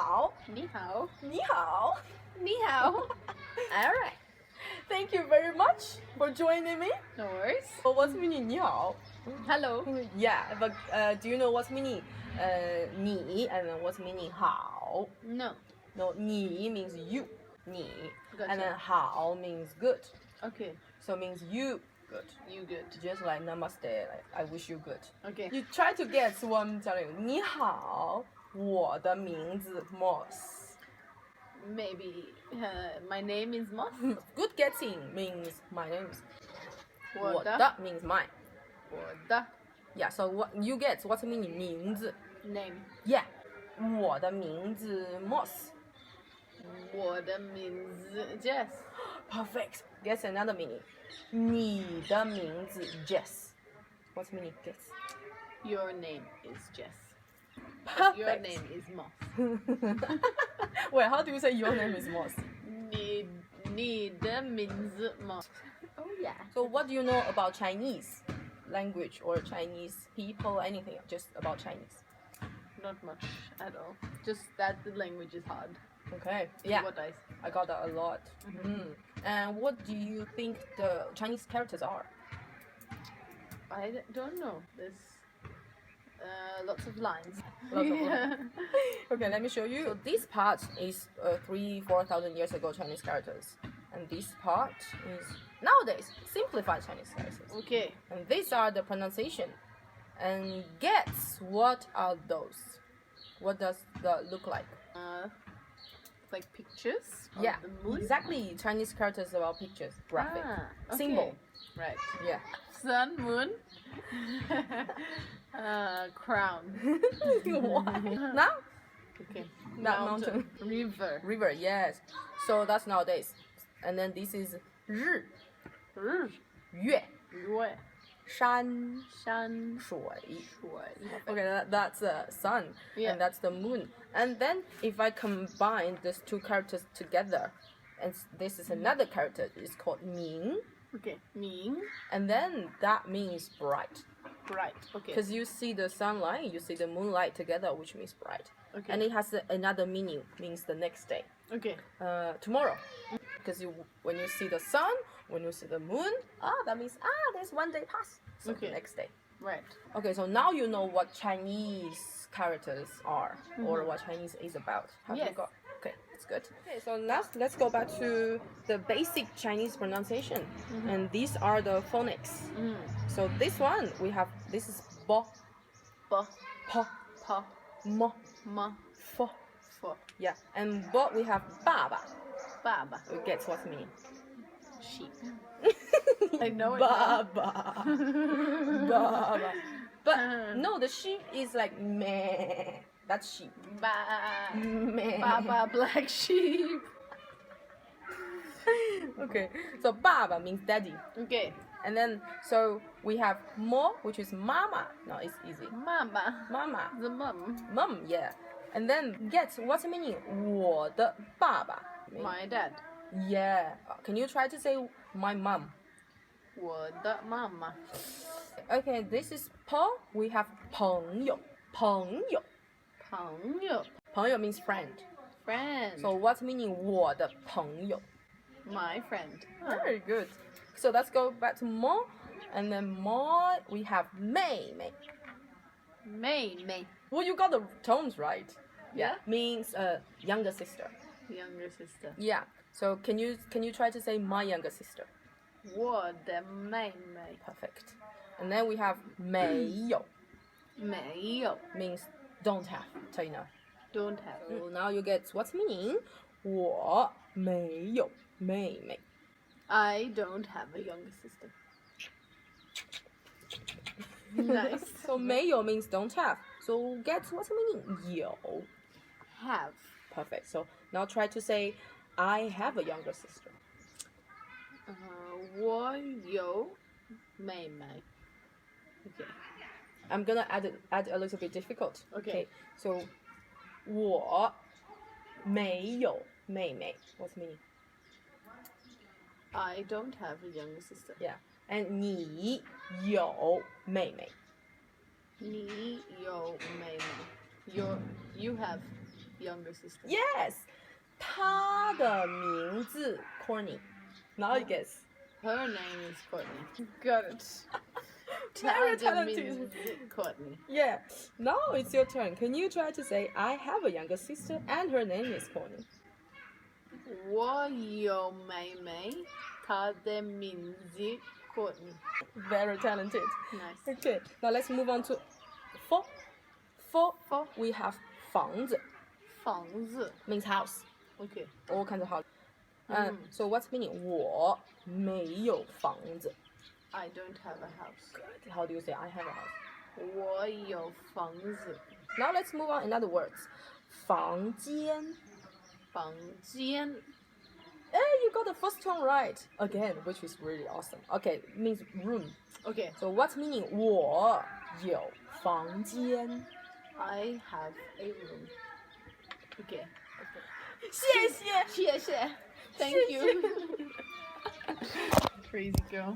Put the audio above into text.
好.你好.你好.你好. All right. Thank you very much for joining me. No worries. So what's meaning 你好? Hello. Yeah, but do you know what's meaning 你 and then what's meaning 好? No. No, 你 means you. 你. Gotcha. And then 好 means good. Okay. So it means you good. You good. Just like namaste, like I wish you good. Okay. You try to guess what I'm telling you. 你好,我的名字 Moss. Maybe my name is Moss. Good guessing means my name is 我的 means mine. 我的 Yeah, so what you get what's meaning 名字 name. Yeah. 我的名字 Moss. 我的名字 Jess. Perfect. Guess another meaning. 你的名字 Jess. What's meaning? Guess. Your name is Jess. Perfect. Your name is Moss. Wait, how do you say your name is Moss? 你的名字 Moss. Oh yeah. So what do you know about Chinese language or Chinese people, anything, just about Chinese? Not much at all. Just that the language is hard. Okay. Is Yeah. What I got that a lot. And what do you think the Chinese characters are? I don't know. There's lots of lines. Lots of lines. Okay, let me show you. So this part is 3,000-4,000 years ago Chinese characters. And this part is nowadays simplified Chinese characters. Okay. And these are the pronunciation. And guess what are those? What does that look like? Like pictures of Yeah, the moon? exactly. Chinese characters about pictures, graphic, Okay. symbol. Right. Yeah. Sun, moon, crown. Why? Now? Okay. That mountain. River. River, yes. So that's nowadays. And then this is 日, 日,月, 月,山,山,水.水. Okay, that's the sun, Yeah. and that's the moon. And then if I combine these two characters together, and this is another character, it's called 明, Okay. 明, and then that means bright. bright. Okay. Because you see the sunlight, you see the moonlight together, which means bright. Okay. And it has another meaning, means the next day, Okay. tomorrow. Because when you see the sun, when you see the moon, that means there's one day pass. So Okay. the next day. Right. Okay, so now you know what Chinese characters are or what Chinese is about. Have you Yes. got? Okay, that's good. Okay, so now let's go back to the basic Chinese pronunciation. And these are the phonics. So this one we have. This is bo, Bo, po, po, mo, ma, fo. fo, Yeah, and bo we have ba ba. baba. We get what's meaning. Sheep. I know it. Ba ba. Ba ba. But no, the sheep is like meh. That's sheep. Ba, Meh. baba, black sheep. Okay, so baba means daddy. Okay. And then, so we have mo, which is mama. No, it's easy. Mama. Mama. The mom. Mom, yeah. And then, get what's the meaning? 我的爸爸. My dad. Yeah. Can you try to say my mom? 我的妈妈. Okay, this is po. We have 朋友. 朋友.朋友. 朋友 means friend. Friend. So what's meaning 我的朋友? My friend. Very good. So let's go back to mo. And then mo, we have 妹妹. 妹妹. Well, you got the tones right. Yeah? Means younger sister. Younger sister. Yeah. So can you try to say my younger sister? 我的妹妹. Perfect. And then we have 没有没有. means don't have. So you know. Don't have. So now you get what's meaning. 我没有妹妹. I don't have a younger sister. Nice. So 没有 means don't have. So get what's meaning. 有. Have. Perfect. So now try to say I have a younger sister. 我有妹妹. Okay. I'm gonna add a little bit difficult. Okay. So 我没有妹妹. What's meaning? I don't have a younger sister. Yeah. And 你有妹妹. 你有妹妹. You have younger sister. Yes. 她的名字 Courtney. Now you guess. Her name is Courtney. Got it. Very Tada talented. means Courtney. Yeah. Now it's your turn. Can you try to say I have a younger sister and her name is Courtney? 我有妹妹，她的名字 Courtney. Very talented. Nice. Okay. Now let's move on to 4. 4. Four. We have 房子房子 means house. Okay. All kinds of house. So what's meaning? 我没有房子。 I don't have a house. Good. How do you say I have a house? 我有房子 Now let's move on in other words. 房间。房间 Hey, you got the first one right again, which is really awesome. Okay, means room. Okay. So what's meaning? 我有房间。 I have a room. Okay. 谢谢。谢谢 Thank you. Crazy girl.